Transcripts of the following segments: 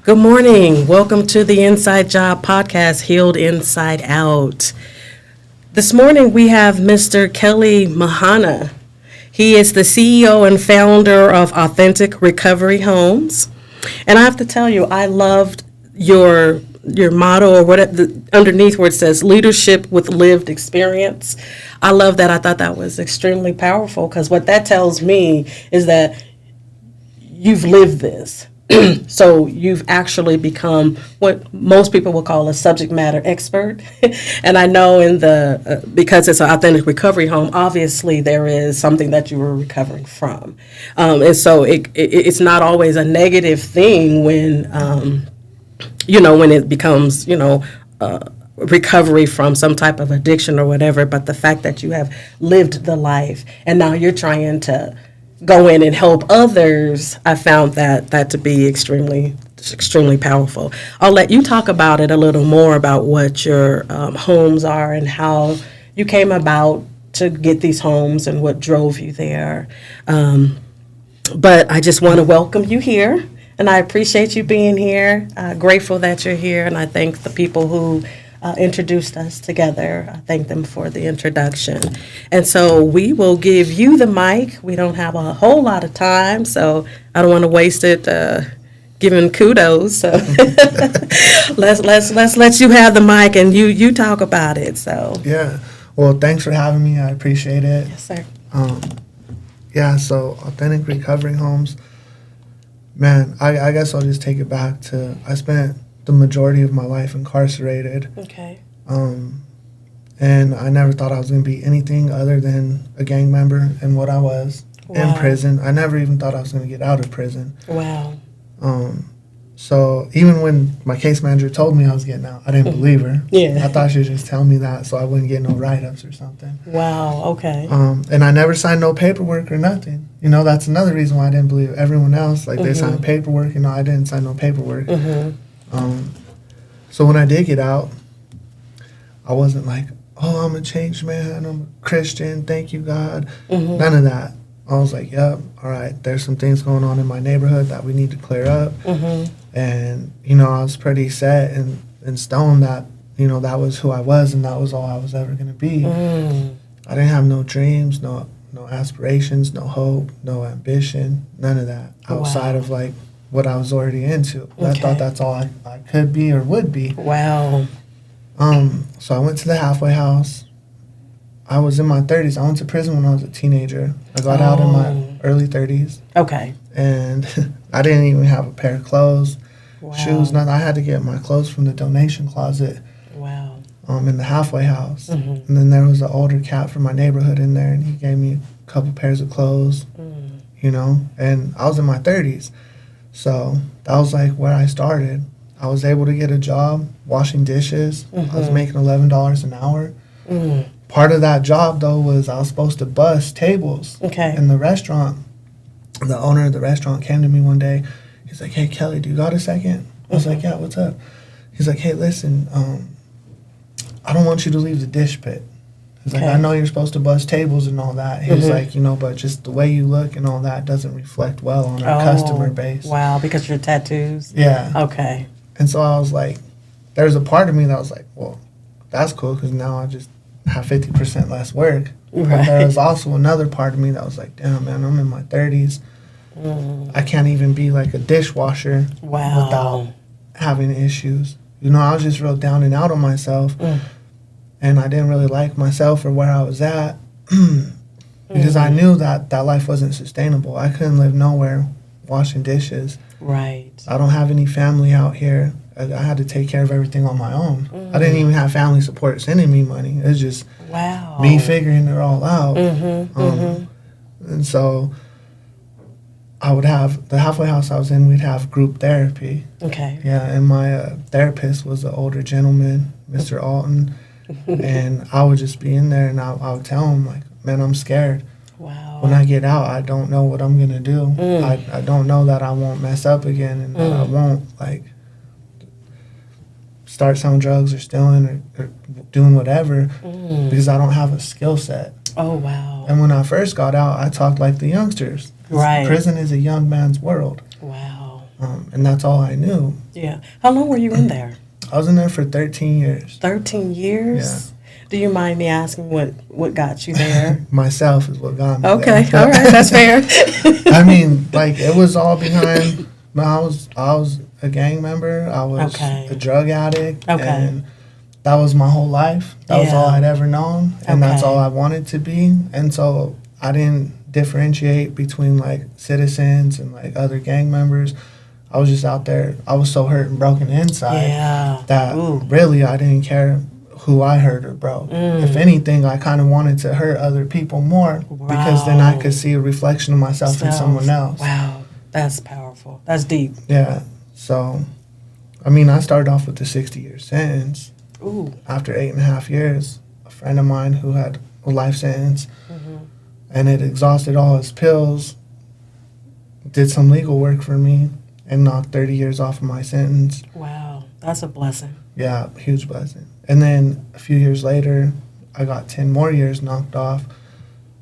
Good morning. Welcome to the Inside Job podcast, Healed Inside Out. This morning we have Mr. Kelly Mahana. He is the CEO and founder of Authentic Recovery Homes. And I have to tell you, I loved your motto, or what underneath where it says leadership with lived experience. I love that. I thought that was extremely powerful, because what that tells me is that you've lived this. So you've actually become what most people will call a subject matter expert. And I know because it's an authentic recovery home, obviously there is something that you were recovering from. And so it's not always a negative thing when it becomes, recovery from some type of addiction or whatever. But the fact that you have lived the life and now you're trying to go in and help others, I found that to be extremely powerful. I'll let you talk about it a little more, about what your homes are and how you came about to get these homes and what drove you there. But I just want to welcome you here, and I appreciate you being here. Grateful that you're here, and I thank the people who introduced us together. I thank them for the introduction. And so we will give you the mic. We don't have a whole lot of time, so I don't want to waste it giving kudos. So let's let you have the mic and you talk about it. So yeah. Well, thanks for having me. I appreciate it. Yes, sir. So Authentic Recovery Homes. Man, I guess I'll just take it back to, I spent the majority of my life incarcerated. Okay. And I never thought I was going to be anything other than a gang member, and what I was in prison. I never even thought I was going to get out of prison. Wow. So even when my case manager told me I was getting out, I didn't believe her. Yeah. I thought she would just tell me that so I wouldn't get no write-ups or something. Wow, okay. And I never signed no paperwork or nothing. That's another reason why I didn't believe everyone else. Like, they signed paperwork, I didn't sign no paperwork. So when I did get out, I wasn't like, oh, I'm a changed man, I'm a Christian, thank you, God. None of that. I was like, yep, all right, there's some things going on in my neighborhood that we need to clear up. And, I was pretty set in stone that, that was who I was and that was all I was ever going to be. I didn't have no dreams, no aspirations, no hope, no ambition, none of that outside of, like, what I was already into. Okay. I thought that's all I could be or would be. Wow. So I went to the halfway house. I was in my 30s. I went to prison when I was a teenager. I got out in my early 30s. Okay. And I didn't even have a pair of clothes, shoes, nothing. I had to get my clothes from the donation closet. Wow. In the halfway house. And then there was an older cat from my neighborhood in there, and he gave me a couple pairs of clothes, and I was in my 30s. So that was like where I started. I was able to get a job washing dishes. I was making $11 an hour. Part of that job, though, was I was supposed to bus tables in the restaurant. The owner of the restaurant came to me one day. He's like, hey, Kelly, do you got a second? I was like, yeah, what's up? He's like, hey, listen, I don't want you to leave the dish pit. He's like, I know you're supposed to bus tables and all that. He's like, but just the way you look and all that doesn't reflect well on our customer base. Wow, because of your tattoos? Yeah. Okay. And so I was like, there's a part of me that was like, well, that's cool, because now I just have 50% less work. Right. But there was also another part of me that was like, damn, man, I'm in my 30s. I can't even be like a dishwasher without having issues. I was just real down and out on myself. And I didn't really like myself or where I was at because I knew that life wasn't sustainable. I couldn't live nowhere washing dishes. Right. I don't have any family out here. I had to take care of everything on my own. I didn't even have family support sending me money. It was just me figuring it all out. And so I would have, the halfway house I was in, we'd have group therapy. Okay. Yeah, and my therapist was an older gentleman, Mr. Alton. And I would just be in there, and I would tell him, like, man, I'm scared. Wow. When I get out, I don't know what I'm going to do. I don't know that I won't mess up again, and that I won't, like, start selling drugs or stealing or doing whatever because I don't have a skill set. Oh, wow. And when I first got out, I talked like the youngsters. Right. Prison is a young man's world. Wow. And that's all I knew. Yeah. How long were you in there? I was in there for 13 years. 13 years? Yeah. Do you mind me asking what got you there? Myself is what got me Okay, there. all right, that's fair. I mean, like, it was all behind. I was a gang member. I was Okay. a drug addict. Okay. And that was my whole life. That was all Yeah. I'd ever known. And that's Okay. all I wanted to be. And so I didn't differentiate between, like, citizens and, like, other gang members. I was just out there. I was so hurt and broken inside Yeah. that Ooh. really I didn't care who I hurt or broke. If anything, I kind of wanted to hurt other people more because then I Wow. could see a reflection of myself in someone else. Wow, that's powerful. That's deep. Yeah. So, I mean, I started off with the 60-year sentence. Ooh. After 8.5 years, a friend of mine who had a life sentence and had exhausted all his pills did some legal work for me and knocked 30 years off of my sentence. Wow, that's a blessing. Yeah, huge blessing. And then a few years later, I got 10 more years knocked off.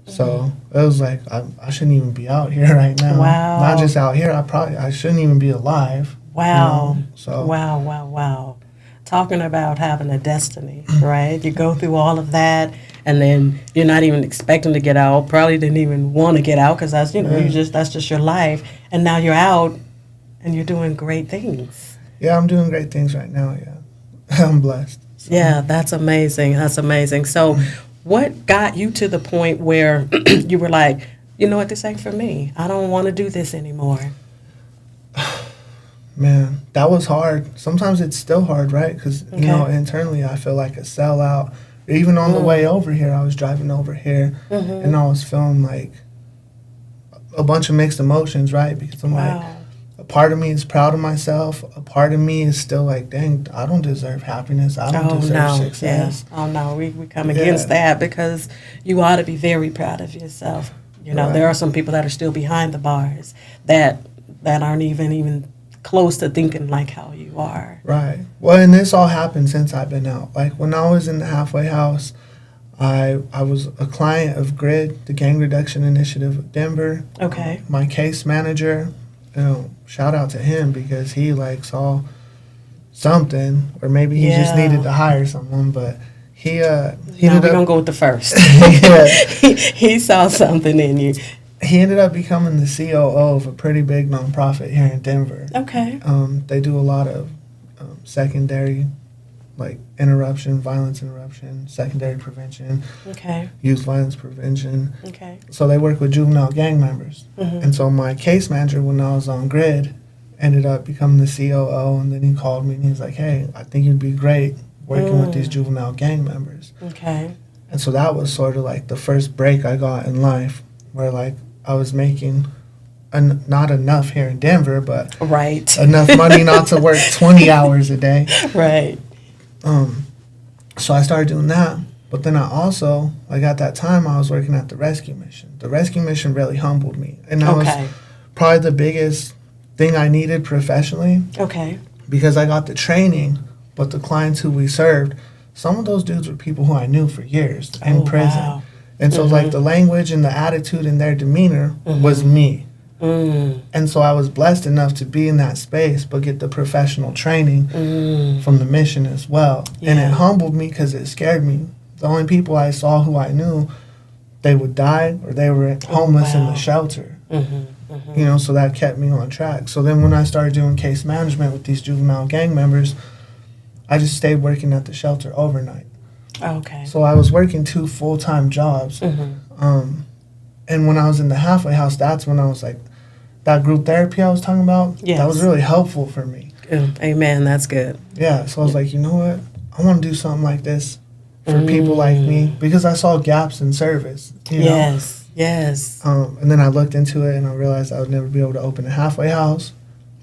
So it was like, I shouldn't even be out here right now. Wow. Not just out here, I shouldn't even be alive. Wow. You know? So Wow. Talking about having a destiny, right? You go through all of that, and then you're not even expecting to get out. Probably didn't even want to get out because that's, that's just your life. And now you're out, and you're doing great things. Yeah, I'm doing great things right now, yeah. I'm blessed. So. Yeah, that's amazing. That's amazing. So what got you to the point where you were like, you know what, this ain't for me. I don't want to do this anymore. Man, that was hard. Sometimes it's still hard, right? Because, you know, internally I feel like a sellout. Even on the way over here, I was driving over here, and I was feeling like a bunch of mixed emotions, right? Because I'm like, a part of me is proud of myself. A part of me is still like, dang, I don't deserve happiness. I don't deserve success. Yeah. Oh, no, we come against that because you ought to be very proud of yourself. You know, there are some people that are still behind the bars that aren't even close to thinking like how you are. Right. Well, and this all happened since I've been out. Like, when I was in the halfway house, I was a client of GRID, the Gang Reduction Initiative of Denver. Okay. My case manager, shout out to him because he, like, saw something, or maybe he just needed to hire someone, but he we're going to go with the first. He saw something in you. He ended up becoming the COO of a pretty big nonprofit here in Denver. Okay. They do a lot of secondary, like, violence interruption, secondary prevention, youth violence prevention. Okay. So they work with juvenile gang members. And so my case manager, when I was on GRID, ended up becoming the COO, and then he called me and he was like, hey, I think you'd be great working with these juvenile gang members. Okay. And so that was sort of like the first break I got in life, where, like, I was making not enough here in Denver, but enough money not to work 20 hours a day. Right. So I started doing that. But then I also, like, at that time, I was working at the rescue mission. The rescue mission really humbled me. And that was probably the biggest thing I needed professionally. Okay. Because I got the training, but the clients who we served, some of those dudes were people who I knew for years in prison. Wow. And so, like, the language and the attitude and their demeanor was me. And so I was blessed enough to be in that space, but get the professional training from the mission as well. Yeah. And it humbled me because it scared me. The only people I saw who I knew, they would die or they were homeless in the shelter. You know, so that kept me on track. So then when I started doing case management with these juvenile gang members, I just stayed working at the shelter overnight. Okay. So I was working 2 full-time jobs. And when I was in the halfway house, that's when I was like, that group therapy I was talking about, that was really helpful for me. Amen. That's good. Yeah. So I was like, you know what? I want to do something like this for people like me, because I saw gaps in service. You know? Yes. And then I looked into it and I realized I would never be able to open a halfway house,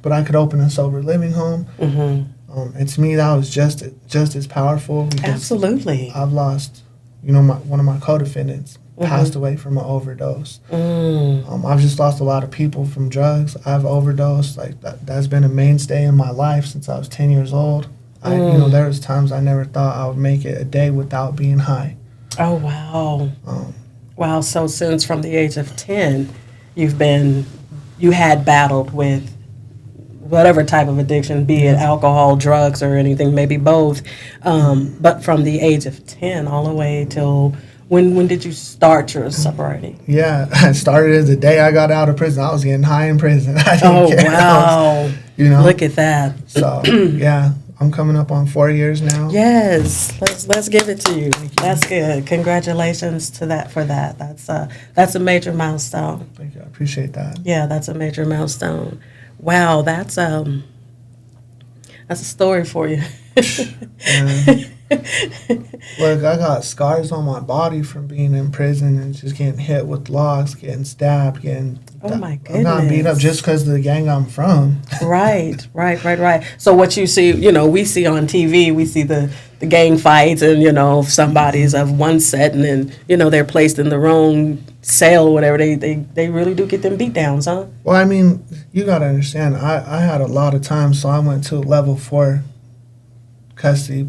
but I could open a sober living home. And to me, that was just as powerful, because absolutely, I've lost, you know, one of my co-defendants passed away from an overdose. I've just lost a lot of people from drugs. I've overdosed. Like, that's been a mainstay in my life since I was 10 years old. You know, there was times I never thought I would make it a day without being high. Oh, wow. Wow, so since from the age of 10, you had battled with whatever type of addiction, be it alcohol, drugs, or anything, maybe both. But from the age of 10 all the way till when did you start your sobriety? Yeah, I started the day I got out of prison. I was getting high in prison. I didn't Oh, care. wow. Look at that. So, yeah, I'm coming up on 4 years now. Yes, let's give it to you. That's good. Congratulations to that for that. That's a major milestone. Thank you. I appreciate that. Yeah, that's a major milestone. Wow, that's a story for you. Look, I got scars on my body from being in prison and just getting hit with locks, getting stabbed, Oh my goodness. I'm not beat up just because of the gang I'm from. Right. So what you see, we see on TV, we see the gang fights, and if somebody's of one set and then they're placed in the wrong cell or whatever, they really do get them beat downs, huh? Well, I mean, you got to understand, I had a lot of time, so I went to level 4 custody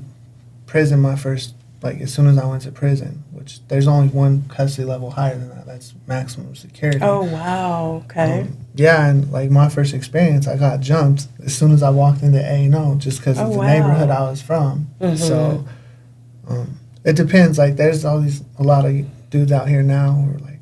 prison my first, as soon as I went to prison, which there's only one custody level higher than that. That's maximum security. Oh, wow. Okay. Yeah, and my first experience, I got jumped as soon as I walked into A&O just because of the neighborhood I was from. Mm-hmm. So it depends. There's a lot of dudes out here now who are like,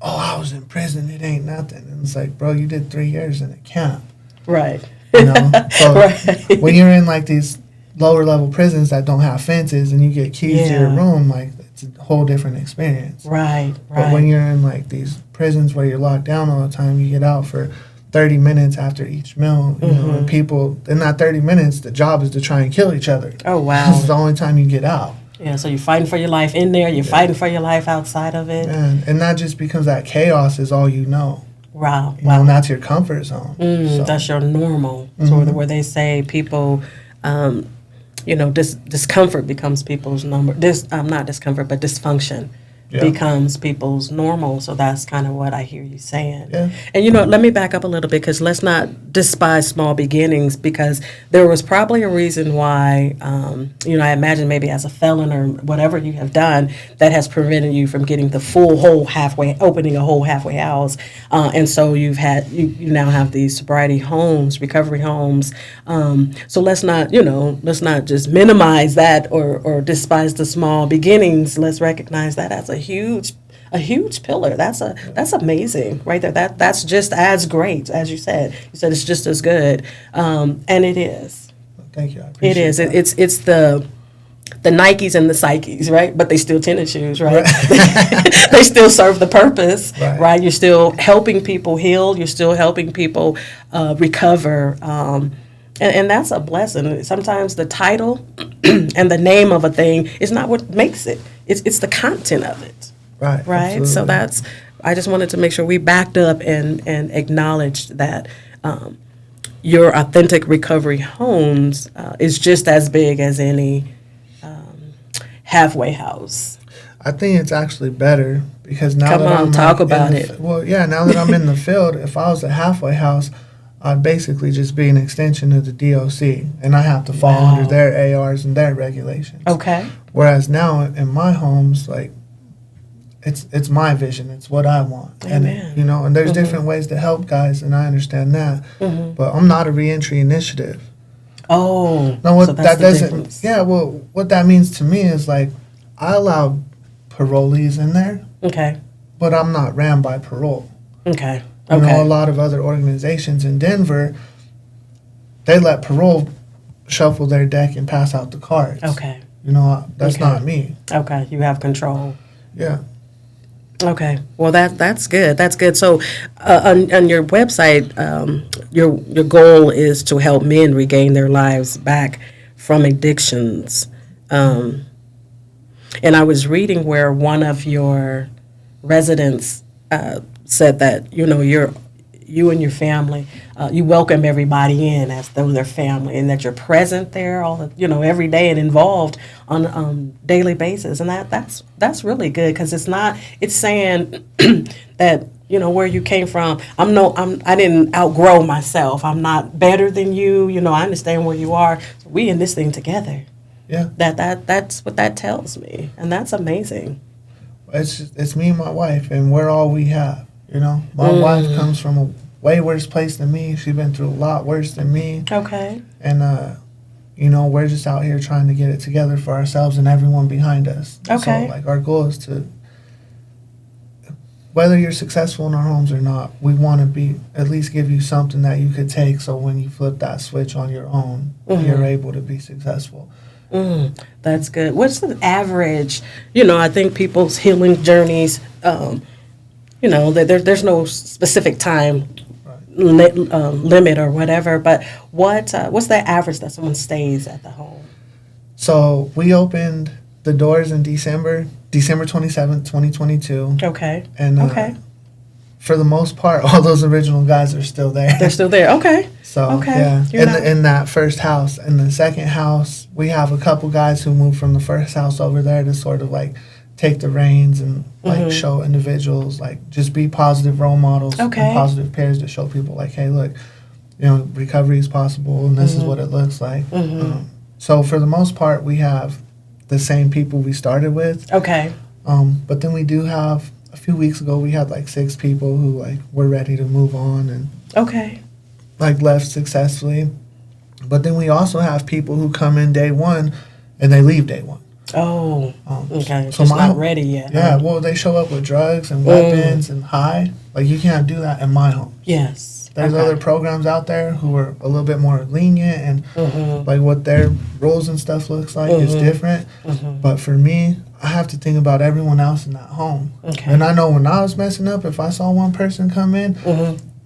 oh, I was in prison, it ain't nothing. And it's like, bro, you did 3 years in a camp. Right. So right. When you're in these lower level prisons that don't have fences and you get keys to your room, it's a whole different experience. Right. But when you're in these prisons where you're locked down all the time, you get out for 30 minutes after each meal, you know, and people in that 30 minutes, the job is to try and kill each other. Oh, wow. This is the only time you get out. Yeah, so you're fighting for your life in there, you're fighting for your life outside of it. And that just becomes that chaos is all you know. Wow. You know, and that's your comfort zone. So. That's your normal. So where they say people, discomfort becomes people's number. Not discomfort, but dysfunction becomes people's normal. So that's kind of what I hear you saying. Yeah. And, let me back up a little bit, because let's not despise small beginnings, because there was probably a reason why, I imagine maybe as a felon or whatever you have done that has prevented you from getting the opening a whole halfway house. And so you now have these sobriety homes, recovery homes. So let's not just minimize that or despise the small beginnings. Let's recognize that as a huge pillar. That's amazing right there. That's just as great as you said. You said it's just as good, and it is. Thank you. I appreciate it is. That. It's the Nikes and the Psyches, right? But they still tennis shoes, right? They still serve the purpose, right? You're still helping people heal. You're still helping people recover. And that's a blessing. Sometimes the title and the name of a thing is not what makes it. It's the content of it. Right. Absolutely. So I just wanted to make sure we backed up and acknowledged that your authentic recovery homes is just as big as any halfway house. I think it's actually better because now now that I'm in the field, if I was a halfway house, I'd basically just be an extension of the DOC, and I have to fall under their ARs and their regulations. Okay. Whereas now in my homes, it's my vision, it's what I want. Amen. And there's different ways to help guys, and I understand that. But I'm not a reentry initiative. Oh, no, what so that's that the doesn't. difference. Yeah, well, what that means to me is I allow parolees in there. Okay. But I'm not ran by parole. Okay. You know, a lot of other organizations in Denver, they let parole shuffle their deck and pass out the cards. Okay. That's not me. Okay, you have control. Yeah. Okay. Well, that's good. That's good. So, on your website, your goal is to help men regain their lives back from addictions. And I was reading where one of your residents said that you and your family, you welcome everybody in as though they're family, and that you're present there every day and involved on a daily basis, and that's really good, because it's saying that where you came from. I didn't outgrow myself. I'm not better than you. I understand where you are. So we in this thing together. Yeah. That's what that tells me, and that's amazing. It's me and my wife, and we're all we have. My wife comes from a way worse place than me. She's been through a lot worse than me. Okay. And, you know, we're just out here trying to get it together for ourselves and everyone behind us. Okay. So, like, our goal is to, whether you're successful in our homes or not, we want to be, at least give you something that you could take so when you flip that switch on your own, you're able to be successful. That's good. What's the average, you know, I think people's healing journeys, you know, there's no specific time limit or whatever, but what's the average that someone stays at the home? So we opened the doors in December 27th, 2022. Okay. And okay. For the most part, all those original guys are still there. They're still there. Okay. So, okay. yeah. In that first house. In the second house, we have a couple guys who moved from the first house over there to sort of like take the reins and like show individuals, like just be positive role models and positive peers to show people like, hey, look, you know, recovery is possible and this is what it looks like. So for the most part, we have the same people we started with. Okay. But then we do have, a few weeks ago, we had like 6 people who like were ready to move on and like left successfully. But then we also have people who come in day one and they leave day one. Oh, okay. So just not ready yet. Yeah, well, they show up with drugs and weapons and high. Like, you can't do that in my home. Yes. There's other programs out there who are a little bit more lenient and like what their rules and stuff looks like is different. But for me, I have to think about everyone else in that home. Okay. And I know when I was messing up, if I saw one person come in,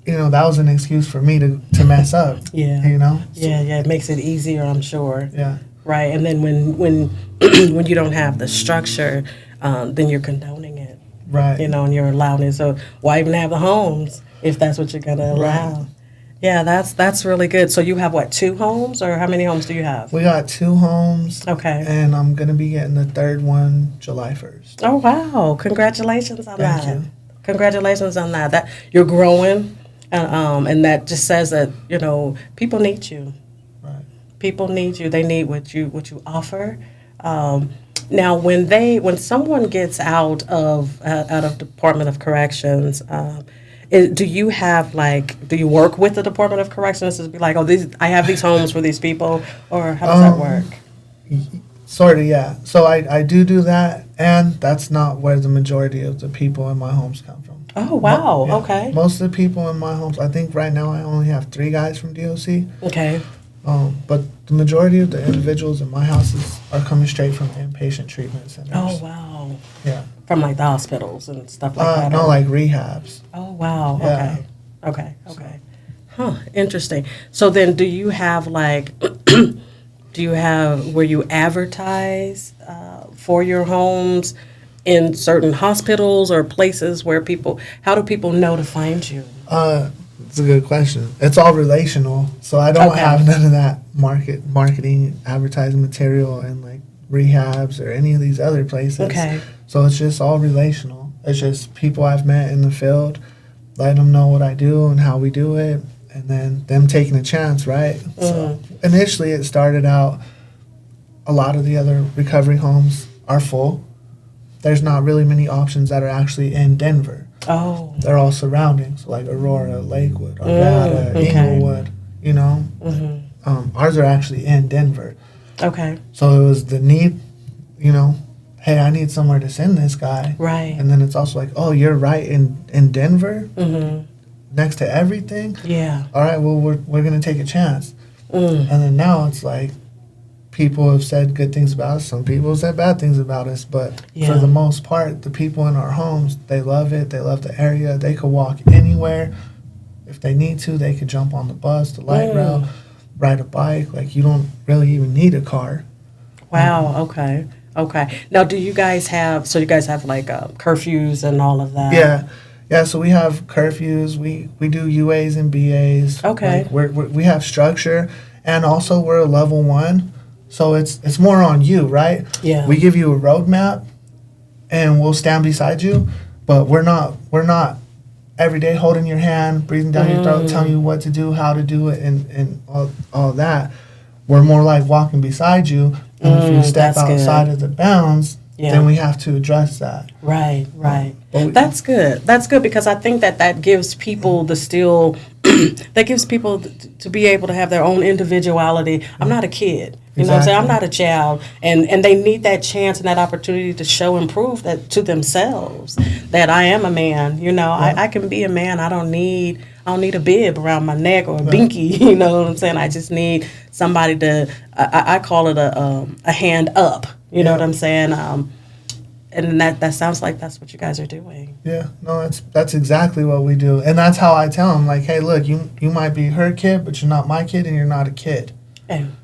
you know, that was an excuse for me to mess up. Yeah. You know? Yeah, it makes it easier, I'm sure. Yeah. Right, and then when when you don't have the structure, then you're condoning it. Right. You know, and you're allowing it. So why even have the homes if that's what you're going to allow? Right. Yeah, that's really good. So you have, what, 2 homes, or how many homes do you have? We got 2 homes. Okay. And I'm going to be getting the 3rd one July 1st. Oh, wow. Congratulations on that. Thank you. Congratulations on that. That you're growing, and that just says that, you know, people need you. Right. People need you. They need what you offer. Now, when someone gets out of Department of Corrections, do you have do you work with the Department of Corrections to be like, oh, I have these homes for these people, or how does that work? Sort of, yeah. So I do that, and that's not where the majority of the people in my homes come from. Oh, wow. Okay. Most of the people in my homes, I think right now I only have 3 guys from DOC. Okay. But the majority of the individuals in my houses are coming straight from inpatient treatment centers. Oh, wow. Yeah. From the hospitals and stuff like that? No, like rehabs. Oh, wow. Yeah. Okay. Huh, interesting. So then do you have where you advertise for your homes in certain hospitals or places where how do people know to find you? It's a good question. It's all relational, so I don't have none of that marketing, advertising material and like rehabs or any of these other places. Okay. So it's just all relational. It's just people I've met in the field, letting them know what I do and how we do it, and then them taking a chance, right? So initially it started out, a lot of the other recovery homes are full. There's not really many options that are actually in Denver. Oh. They're all surrounding, so like Aurora, Lakewood, Arvada, Inglewood, you know. Ours are actually in Denver. Okay. So it was the need, you know, hey, I need somewhere to send this guy. Right. And then it's also like, oh, you're right in Denver, next to everything. Yeah. All right, well, we're going to take a chance. And then now it's like, people have said good things about us. Some people have said bad things about us. But for the most part, the people in our homes, they love it. They love the area. They could walk anywhere. If they need to, they could jump on the bus, the light rail, ride a bike. Like, you don't really even need a car. Wow, okay. Now, do you guys have like curfews and all of that? Yeah, so we have curfews. We do UAs and BAs. Okay. Like we have structure, and also we're a level 1. So it's more on you, right? Yeah. We give you a roadmap, and we'll stand beside you, but we're not every day holding your hand, breathing down your throat, telling you what to do, how to do it, and all that. We're more like walking beside you, and if you step outside of the bounds, then we have to address that. Right. That's good. That's good, because I think that gives people the that gives people to be able to have their own individuality. I'm not a kid. You know what I'm saying? I'm not a child. And they need that chance and that opportunity to show and prove that to themselves that I am a man. You know, I can be a man. I don't need a bib around my neck or a binky. You know what I'm saying? I just need somebody to, I call it a hand up. You know what I'm saying? And that sounds like that's what you guys are doing. Yeah, no, that's exactly what we do. And that's how I tell them, like, hey, look, you might be her kid, but you're not my kid and you're not a kid.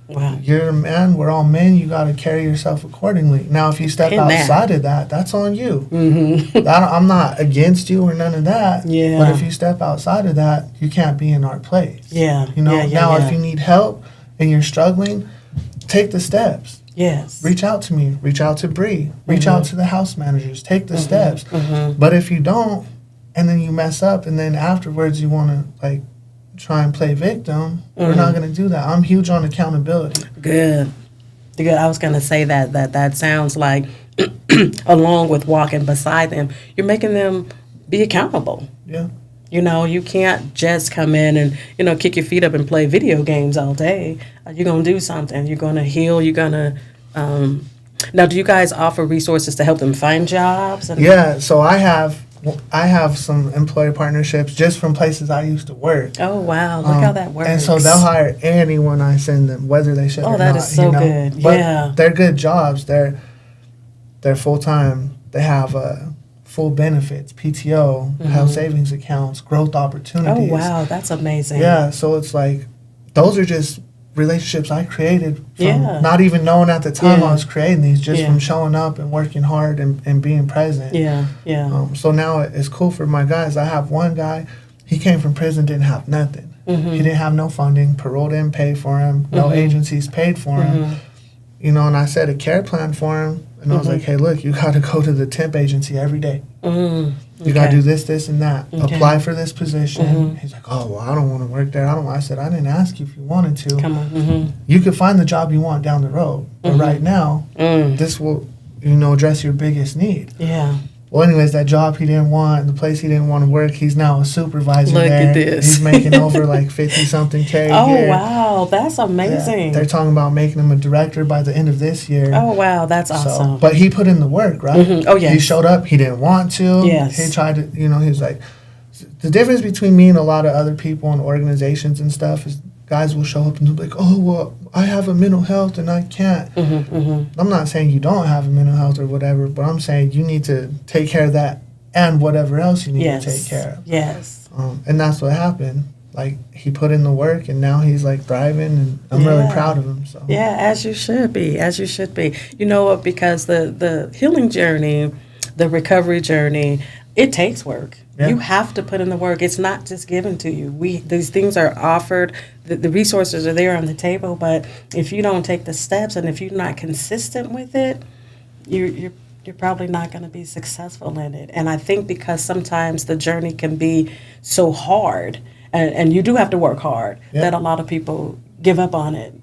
Wow. You're a man, we're all men, you got to carry yourself accordingly. Now, if you step outside of that, that's on you. Mm-hmm. I'm not against you or none of that. Yeah. But if you step outside of that, you can't be in our place. Yeah. You know, if you need help and you're struggling, take the steps. Yes. Reach out to me. Reach out to Bree. Reach out to the house managers. Take the steps. Mm-hmm. But if you don't, and then you mess up, and then afterwards you want to, like, try and play victim, we're not going to do that. I'm huge on accountability. Good. I was going to say that sounds like, along with walking beside them, you're making them be accountable. Yeah. You know, you can't just come in and, you know, kick your feet up and play video games all day. You're going to do something. You're going to heal. You're going to... Now, do you guys offer resources to help them find jobs? Yeah, so I have some employer partnerships just from places I used to work. Oh, wow. Look how that works. And so they'll hire anyone I send them, whether they should or not. Oh, that is so good. But yeah. they're good jobs. They're full-time. They have full benefits, PTO, health savings accounts, growth opportunities. Oh, wow. That's amazing. Yeah, so it's like those are just relationships I created from not even knowing at the time I was creating these, just from showing up and working hard and being present. Yeah, yeah. So now it's cool for my guys. I have one guy, he came from prison, didn't have nothing. He didn't have no funding, parole didn't pay for him, no agencies paid for him. You know, and I set a care plan for him, and I was like, hey, look, you got to go to the temp agency every day. You got to do this, this, and that. Apply for this position. He's like, oh, well, I don't want to work there. I said, I didn't ask you if you wanted to. Come on. You could find the job you want down the road. But right now, this will, you know, address your biggest need. Yeah. Well, anyways, that job he didn't want, the place he didn't want to work, he's now a supervisor Look there. at this. He's making over like 50-something K a year. Oh, wow. That's amazing. Yeah. They're talking about making him a director by the end of this year. Oh, wow. That's awesome. So, but he put in the work, right? Oh, yeah. He showed up. He didn't want to. Yes. He tried to, you know, he was like, the difference between me and a lot of other people and organizations and stuff is guys will show up and be like, oh, well, I have a mental health and I can't. I'm not saying you don't have a mental health or whatever, but I'm saying you need to take care of that and whatever else you need to take care of. Yes. And that's what happened. Like, he put in the work, and now he's, like, thriving, and I'm really proud of him. So yeah, as you should be, as you should be. You know what, because the healing journey, the recovery journey, it takes work. Yeah. You have to put in the work. It's not just given to you. These things are offered. The resources are there on the table, but if you don't take the steps and if you're not consistent with it, you're probably not going to be successful in it. And I think because sometimes the journey can be so hard, and you do have to work hard, that a lot of people give up on it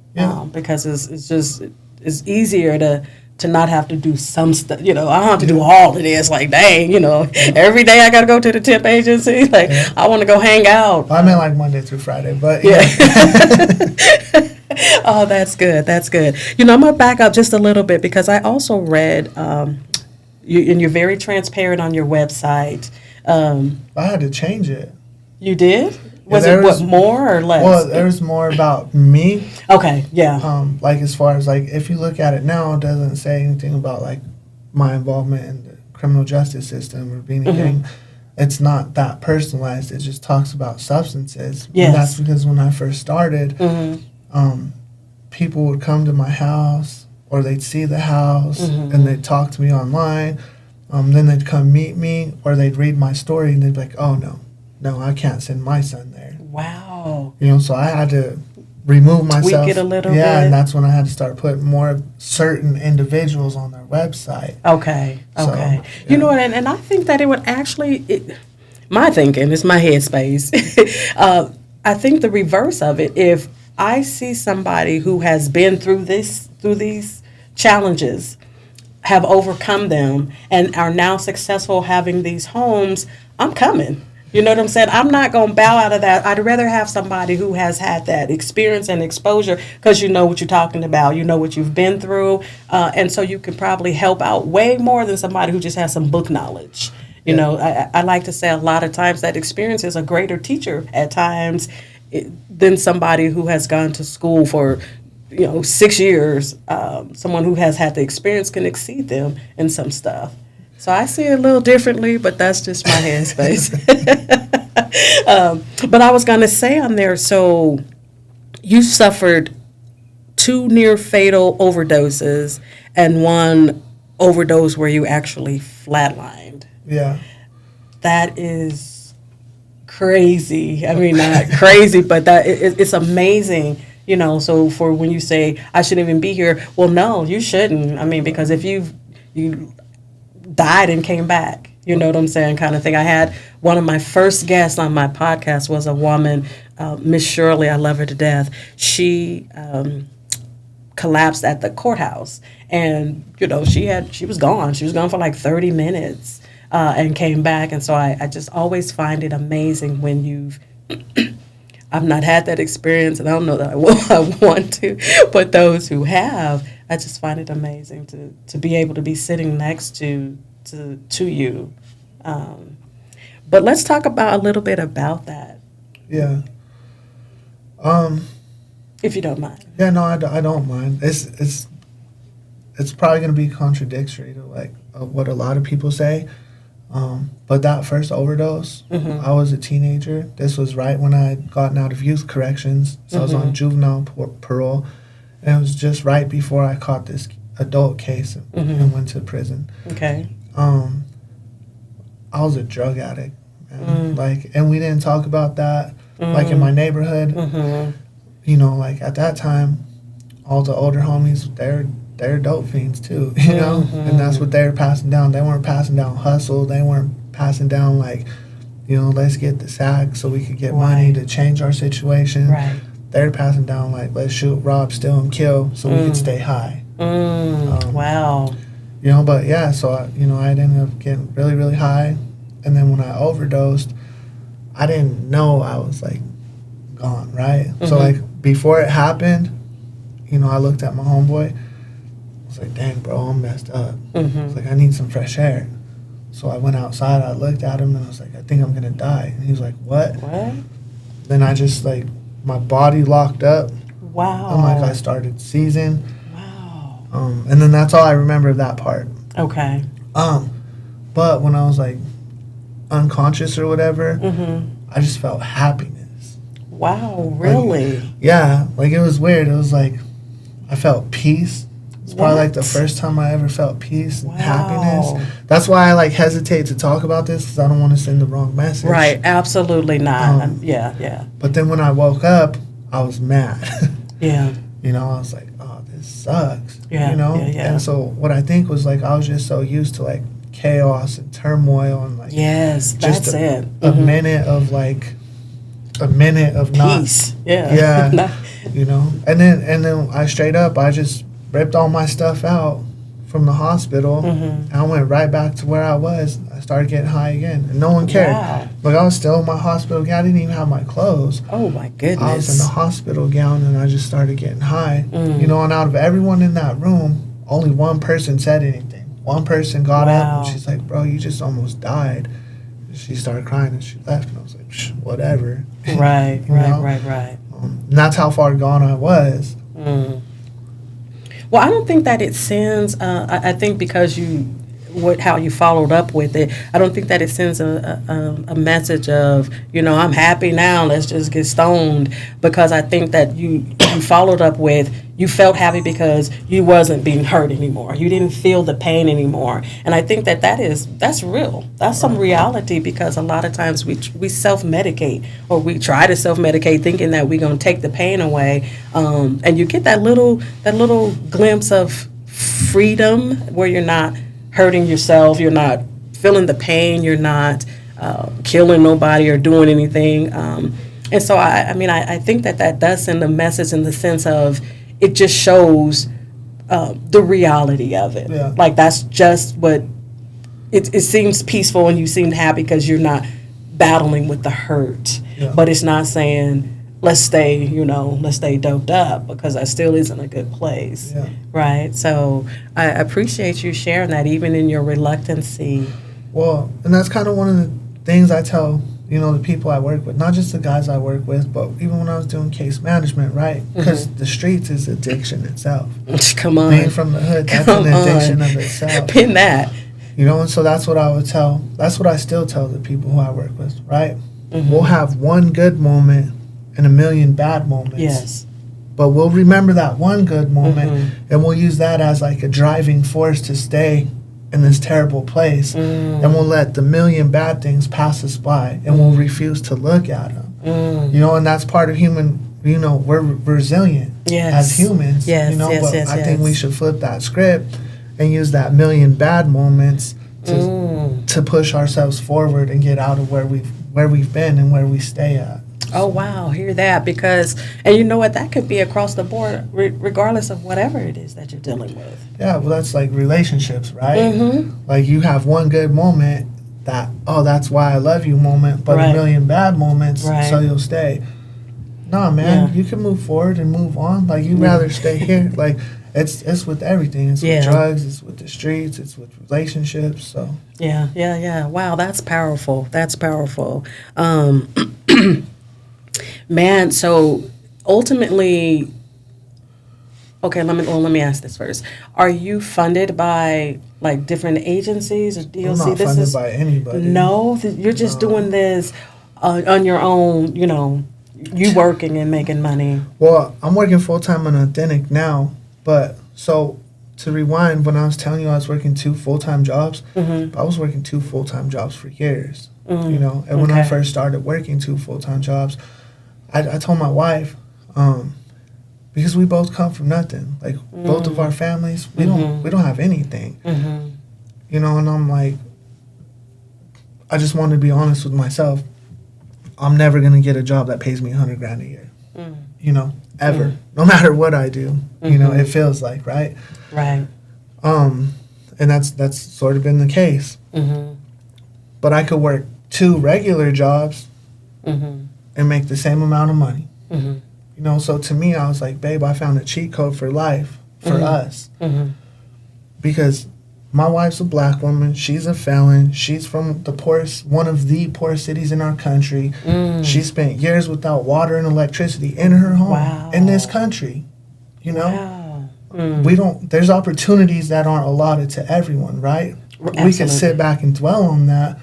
because it's easier to not have to do some stuff. You know, I don't have to do all of this. Like, dang, you know, every day I got to go to the temp agency. Like, I want to go hang out. Well, I meant like Monday through Friday, but Oh, that's good. That's good. You know, I'm going to back up just a little bit because I also read, and you're very transparent on your website. I had to change it. You did? Was it more or less? Well, there's more about me. Okay, yeah. Like, as far as, like, if you look at it now, it doesn't say anything about, like, my involvement in the criminal justice system or being a gang. It's not that personalized. It just talks about substances. Yes. And that's because when I first started, people would come to my house or they'd see the house and they'd talk to me online. Then they'd come meet me or they'd read my story and they'd be like, oh, no, I can't send my son there. Wow. You know, so I had to remove myself. Tweak it a little bit. Yeah, and that's when I had to start putting more certain individuals on their website. Okay. So, yeah. You know, and I think that it would actually, my thinking, it's my headspace. I think the reverse of it, if I see somebody who has been through these challenges, have overcome them, and are now successful having these homes, I'm coming. You know what I'm saying? I'm not going to bow out of that. I'd rather have somebody who has had that experience and exposure because you know what you're talking about. You know what you've been through. And so you can probably help out way more than somebody who just has some book knowledge. You know, I like to say a lot of times that experience is a greater teacher at times than somebody who has gone to school for 6 years. Someone who has had the experience can exceed them in some stuff. So I see it a little differently, but that's just my headspace. But I was going to say on there, so you suffered 2 near fatal overdoses and 1 overdose where you actually flatlined. Yeah. That is crazy. I mean, not crazy, but it's amazing. So for when you say, I shouldn't even be here, well, no, you shouldn't. I mean, because if you died and came back, you know what I'm saying, kind of thing. I had one of my first guests on my podcast was a woman, Miss Shirley, I love her to death. She collapsed at the courthouse, and she was gone. She was gone for like 30 minutes and came back. And so I just always find it amazing when I've not had that experience, and I don't know that I want to, but those who have, I just find it amazing to be able to be sitting next to you. But let's talk about a little bit about that. Yeah. If you don't mind. Yeah, no, I don't mind. It's probably going to be contradictory to like what a lot of people say. But that first overdose, I was a teenager. This was right when I had gotten out of youth corrections. So I was on juvenile parole. And it was just right before I caught this adult case and went to prison. Okay. I was a drug addict. And we didn't talk about that. Like in my neighborhood, like at that time, all the older homies, they're dope fiends too, and that's what they were passing down. They weren't passing down hustle. They weren't passing down like, let's get the sack so we could get money to change our situation. Right. They're passing down like, let's shoot, rob, steal, and kill so we could stay high. Wow. But yeah, so I ended up getting really, really high, and then when I overdosed, I didn't know I was like gone, right? So like before it happened, I looked at my homeboy. I was like, dang, bro, I'm messed up. I was like, I need some fresh air. So I went outside, I looked at him, and I was like, I think I'm going to die. And he was like, what? Then I just, like, my body locked up. Wow. And, like, I started seizing. Wow. And then that's all I remember of that part. Okay. But when I was, like, unconscious or whatever, I just felt happiness. Wow, really? Like, yeah. Like, it was weird. It was, like, I felt peace. It's probably like the first time I ever felt peace and happiness. That's why I like hesitate to talk about this, because I don't want to send the wrong message. Right, absolutely not. Yeah. But then when I woke up, I was mad. Yeah. I was like, oh, this sucks. Yeah. And so what I think was like I was just so used to like chaos and turmoil and like just a minute of like peace. Yeah. And then I straight up I just ripped all my stuff out from the hospital, and I went right back to where I was. I started getting high again, and no one cared. Wow. Like, I was still in my hospital gown. I didn't even have my clothes. Oh, my goodness. I was in the hospital gown, and I just started getting high. And out of everyone in that room, only one person said anything. One person got up, and she's like, bro, you just almost died. And she started crying, and she left, and I was like, whatever. Right, right. And that's how far gone I was. Well, I don't think that it sends, I think because how you followed up with it, I don't think that it sends a message of, I'm happy now, let's just get stoned, because I think that you followed up with, you felt happy because you wasn't being hurt anymore. You didn't feel the pain anymore. And I think that's real. That's some reality, because a lot of times we self-medicate, or we try to self-medicate thinking that we're going to take the pain away. And you get that little glimpse of freedom where you're not hurting yourself, you're not feeling the pain, you're not killing nobody or doing anything. And so, I think that does send a message in the sense of, it just shows the reality of it. Yeah. Like, that's just what, it seems peaceful and you seem happy because you're not battling with the hurt. Yeah. But it's not saying, let's stay doped up, because that still isn't a good place. Yeah. Right? So I appreciate you sharing that, even in your reluctancy. Well, and that's kind of one of the things I tell, the people I work with, not just the guys I work with, but even when I was doing case management, right? Because the streets is addiction itself. Come on. Being from the hood, that's an addiction of itself. Pin that. And so that's what I would tell, that's what I still tell the people who I work with, right? We'll have one good moment and a million bad moments. Yes. But we'll remember that one good moment, and we'll use that as like a driving force to stay in this terrible place, and we'll let the million bad things pass us by, and we'll refuse to look at them. And that's part of human. We're resilient as humans. But I think we should flip that script and use that million bad moments to push ourselves forward and get out of where we've been and where we stay at. Oh, wow, hear that, because, and you know what, that could be across the board, regardless of whatever it is that you're dealing with. Yeah, well, that's like relationships, right? Like, you have one good moment that's why I love you moment, but a million bad moments, so you'll stay. Nah, man, you can move forward and move on. Like, you'd rather stay here. Like, it's with everything. It's with drugs, it's with the streets, it's with relationships, so. Yeah. Wow, that's powerful. Man, so ultimately, okay, let me ask this first. Are you funded by like different agencies or DLC? I'm not funded by anybody. No, you're just doing this on your own. You working and making money. Well, I'm working full time on Authentic now, but so to rewind, when I was telling you I was working 2 full-time jobs, I was working 2 full-time jobs for years. And when I first started working 2 full-time jobs, I told my wife, because we both come from nothing. Like, both of our families, we don't have anything. And I'm like, I just wanted to be honest with myself. I'm never gonna get a job that pays me $100,000 a year. Ever. No matter what I do. It feels like, right? Right. And that's sort of been the case. But I could work 2 regular jobs and make the same amount of money. So to me, I was like, babe, I found a cheat code for life for us. Because my wife's a black woman. She's a felon. She's from one of the poorest cities in our country. She spent years without water and electricity in her home in this country. There's opportunities that aren't allotted to everyone, right? Absolutely. We can sit back and dwell on that.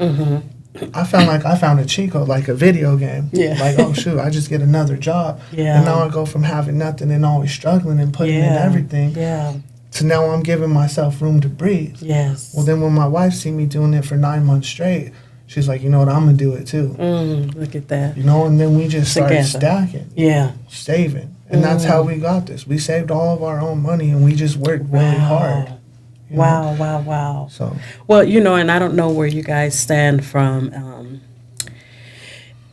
I found a cheat code, like a video game. Like, oh shoot, I just get another job. And now I go from having nothing and always struggling and putting in everything to now I'm giving myself room to breathe. Well, then when my wife see me doing it for 9 months straight, she's like, you know what, I'm gonna do it too. Look at that. And then we just started stacking. Saving. And that's how we got this. We saved all of our own money and we just worked really hard. Wow. So, well, and I don't know where you guys stand from,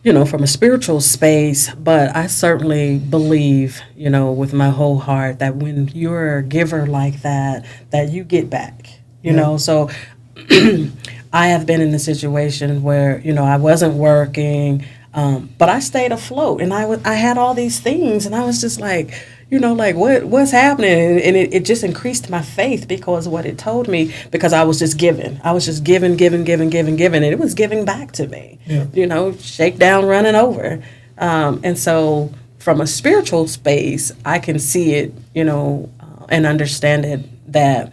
from a spiritual space, but I certainly believe, with my whole heart that when you're a giver like that you get back, know. So I have been in a situation where, I wasn't working, but I stayed afloat and I had all these things and I was just like, what's happening? And it just increased my faith because of what it told me, because I was just giving. I was just giving, and it was giving back to me. Shake down, running over. And so from a spiritual space, I can see it, and understand it that,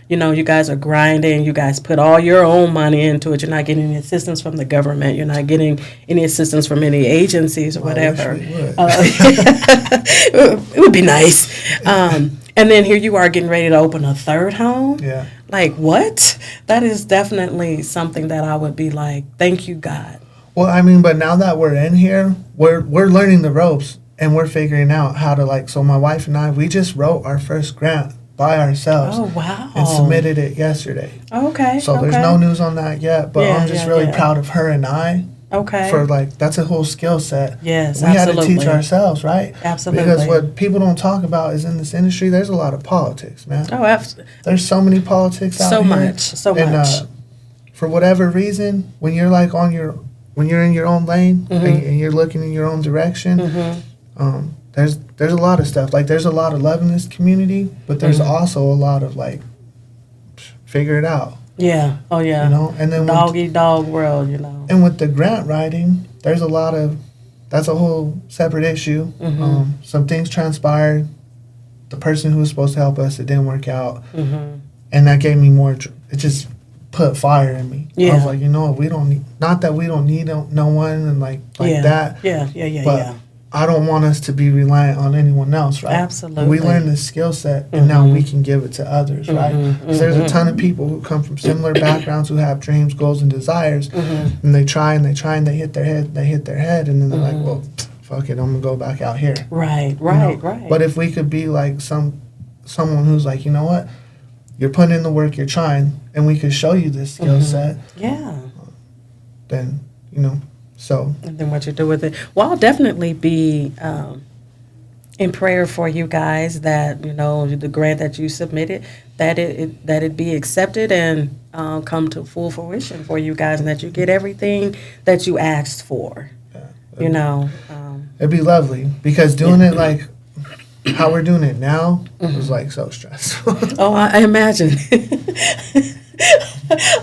you guys are grinding. You guys put all your own money into it. You're not getting any assistance from the government. You're not getting any assistance from any agencies or whatever. It would be nice. And then here you are getting ready to open a 3rd home. Like, what? That is definitely something that I would be like, thank you, God. Well, I mean, but now that we're in here, we're learning the ropes and we're figuring out how to, so my wife and I, we just wrote our first grant by ourselves. Oh, wow. And submitted it yesterday. Okay. So there's no news on that yet, but I'm just really proud of her and I. Okay. For that's a whole skill set. Yes, we absolutely. had to teach ourselves, right? Absolutely. Because what people don't talk about is in this industry, there's a lot of politics, man. Oh, absolutely. There's so many politics out here. So much. For whatever reason, when you're when you're in your own lane and you're looking in your own direction, there's a lot of stuff. Like, there's a lot of love in this community, but there's also a lot of, like, figure it out. Yeah. Oh, yeah. You know? And then dog world, you know. And with the grant writing, there's a lot of, that's a whole separate issue. Some things transpired. The person who was supposed to help us, it didn't work out. And that gave me more, it just put fire in me. I was like, you know what, we don't need, not that we don't need no one and like that. But I don't want us to be reliant on anyone else, right? Absolutely. We learn this skill set, and now we can give it to others, right? Because there's a ton of people who come from similar backgrounds who have dreams, goals, and desires, and they try and they hit their head, and then they're like, well, fuck it, I'm gonna go back out here. Right. But if we could be like someone who's like, you know what, you're putting in the work, you're trying, and we could show you this skill set. Then, you know. So, and then what you do with it. Well, I'll definitely be in prayer for you guys that, you know, the grant that you submitted, that it be accepted and come to full fruition for you guys, and that you get everything that you asked for. You know, it'd be lovely, because doing it like how we're doing it now was like so stressful. Oh, I imagine.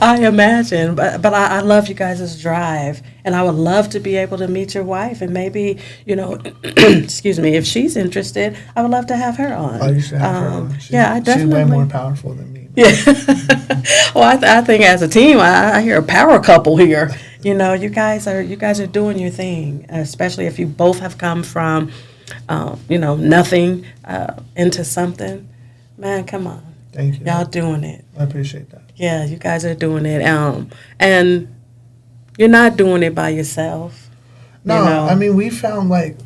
I imagine, but I love you guys' drive, and I would love to be able to meet your wife, and maybe, you know, excuse me, if she's interested, I would love to have her on. Oh, you should have her on. I definitely. She's way more powerful than me. Yeah. Well, I think as a team, I hear a power couple here. You know, you guys are doing your thing, especially if you both have come from, you know, nothing into something. Man, come on. Thank you. Y'all doing it. I appreciate that. Yeah, you guys are doing it. And you're not doing it by yourself. No, you know? I mean, we found, like,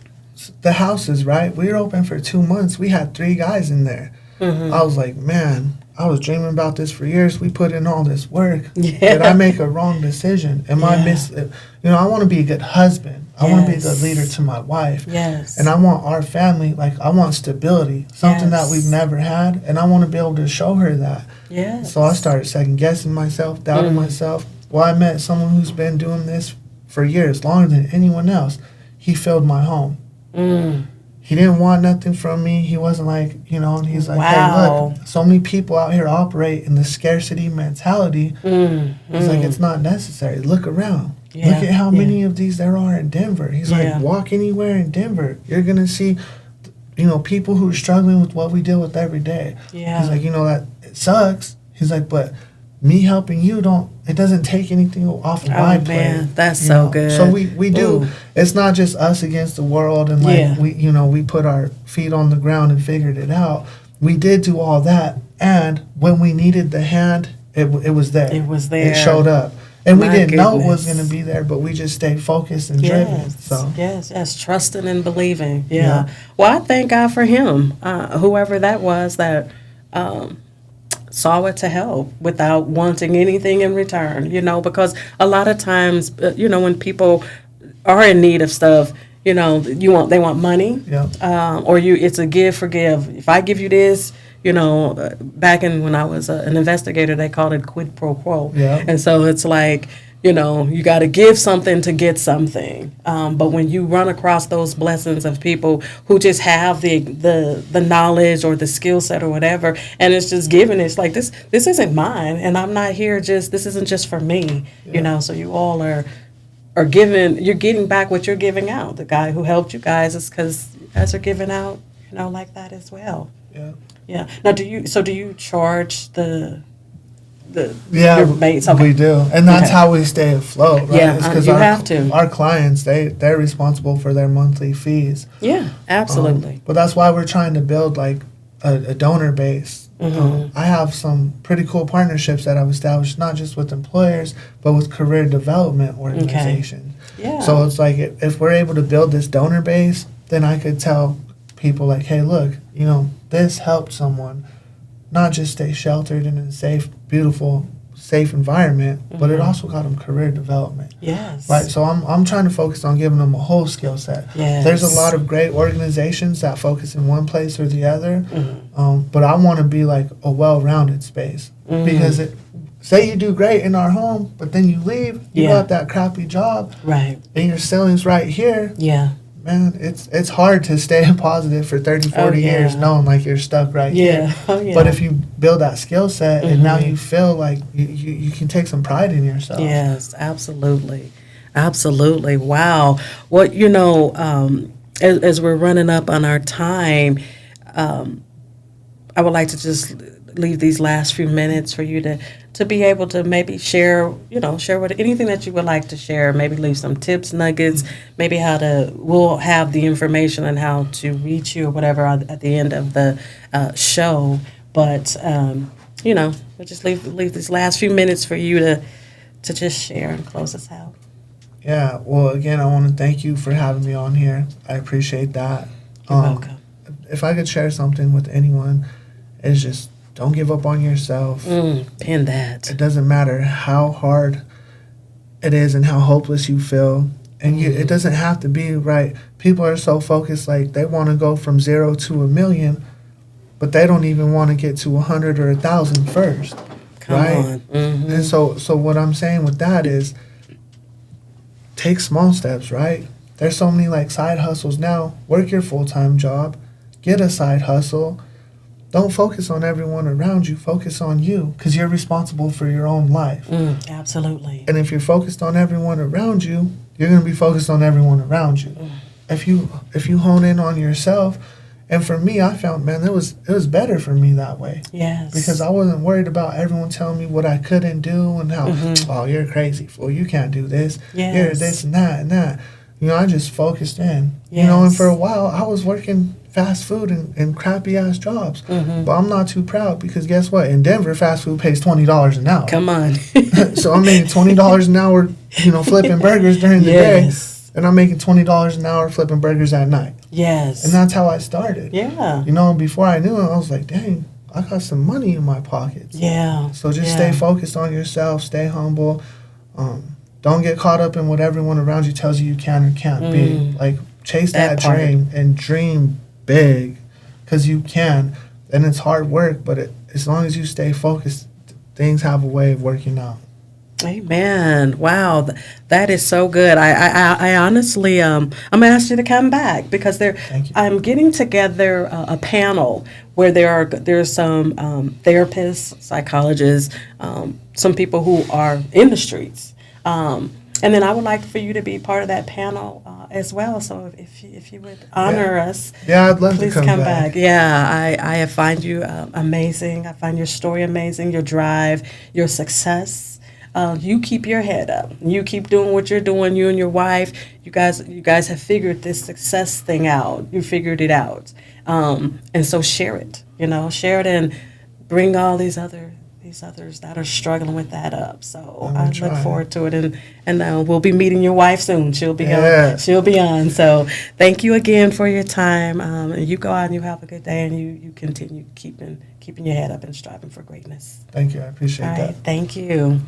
the houses, right? We were open for 2 months. We had 3 guys in there. I was like, man, I was dreaming about this for years. We put in all this work. Yeah. Did I make a wrong decision? Am I you know, I want to be a good husband. I want to be the leader to my wife. Yes. And I want our family, like, I want stability, something that we've never had, and I want to be able to show her that. Yes. So I started second-guessing myself, doubting myself. Well, I met someone who's been doing this for years, longer than anyone else. He filled my home. He didn't want nothing from me. He wasn't like, you know, and he's like, hey, look, so many people out here operate in the scarcity mentality. He's like, it's not necessary. Look around. Yeah. Look at how many of these there are in Denver. He's like, walk anywhere in Denver. You're going to see, you know, people who are struggling with what we deal with every day. Yeah. He's like, you know, that it sucks. He's like, but me helping you it doesn't take anything off of my plate. Man, that's so good. So we do. It's not just us against the world, and like we put our feet on the ground and figured it out. We did do all that, and when we needed the hand, it was there. It was there. It showed up. And we didn't know it was goodness. going to be there, but we just stayed focused and driven. So Yes, trusting and believing. Yeah. Well, I thank God for him, whoever that was that saw it to help without wanting anything in return, you know, because a lot of times, you know, when people are in need of stuff, you know, they want money, or it's a give for give. If I give you this, you know, back when I was an investigator, they called it quid pro quo. Yeah. And so it's like, you know, you got to give something to get something. But when you run across those blessings of people who just have the knowledge or the skill set or whatever, and it's just given, it's like, this isn't mine, and I'm not here this isn't just for me, you know. So you all are giving, you're getting back what you're giving out. The guy who helped you guys is because you guys are giving out, you know, like that as well. Yeah. Yeah. Now, do you charge your mates? Okay. We do, and that's how we stay afloat, right? Yeah, because you have to. Our clients, they're responsible for their monthly fees. Yeah, absolutely. But that's why we're trying to build like a donor base. I have some pretty cool partnerships that I've established, not just with employers, but with career development organizations. Yeah. So it's like if we're able to build this donor base, then I could tell people like, hey, look, you know, this helped someone not just stay sheltered in a safe, beautiful, safe environment, but it also got them career development. Yes. Right. So I'm trying to focus on giving them a whole skill set. Yes. There's a lot of great organizations that focus in one place or the other, but I want to be like a well-rounded space because say you do great in our home, but then you leave, you Yeah. got that crappy job, Right. and your ceiling's right here. Yeah. Man, it's hard to stay positive for 30, 40 yeah. years knowing like you're stuck right Yeah. here. Oh, yeah. But if you build that skill set and now Mhm. you feel like you can take some pride in yourself. Yes, absolutely. Absolutely. Wow. Well, as we're running up on our time, I would like to just leave these last few minutes for you to be able to maybe share what anything that you would like to share, maybe leave some tips, nuggets, maybe we'll have the information on how to reach you or whatever at the end of the show. But, we'll just leave these last few minutes for you to just share and close us out. Yeah, well, again, I want to thank you for having me on here. I appreciate that. You're welcome. If I could share something with anyone, it's just don't give up on yourself. Pin that. It doesn't matter how hard it is and how hopeless you feel. And it doesn't have to be right. People are so focused, like they want to go from 0 to 1,000,000, but they don't even want to get to 100 or 1,000 first. Come right? on. Mm-hmm. And so what I'm saying with that is take small steps, right? There's so many like side hustles now. Work your full-time job. Get a side hustle. Don't focus on everyone around you. Focus on you because you're responsible for your own life. Absolutely. And if you're focused on everyone around you, you're going to be focused on everyone around you. If you hone in on yourself, and for me, I found, man, it was better for me that way. Yes. Because I wasn't worried about everyone telling me what I couldn't do and how, oh, you're crazy, fool. You can't do this. Yes. You're this and that and that. I just focused in. Yes. And for a while, I was working fast food and crappy-ass jobs. But I'm not too proud because guess what? In Denver, fast food pays $20 an hour. Come on. So I'm making $20 an hour, flipping burgers during the day. And I'm making $20 an hour flipping burgers at night. Yes. And that's how I started. Yeah. Before I knew it, I was like, dang, I got some money in my pockets. Yeah. So just stay focused on yourself, stay humble. Don't get caught up in what everyone around you tells you can or can't be. Like, chase that dream and dream big because you can. And it's hard work, but as long as you stay focused, things have a way of working out. Amen. Wow, that is so good. I honestly, I'm gonna ask you to come back because I'm getting together a panel where there's some therapists, psychologists, some people who are in the streets, and then I would like for you to be part of that panel as well. So if you would honor us, I'd love please to come back. Yeah, I find you amazing. I find your story amazing. Your drive, your success. You keep your head up. You keep doing what you're doing. You and your wife, you guys have figured this success thing out. You figured it out, and so share it. Share it and bring all these others that are struggling with that up. So I look forward to it, and we'll be meeting your wife soon. She'll be on. She'll be on. So thank you again for your time. And you go out and you have a good day, and you continue keeping your head up and striving for greatness. Thank you. I appreciate that. All right. Thank you.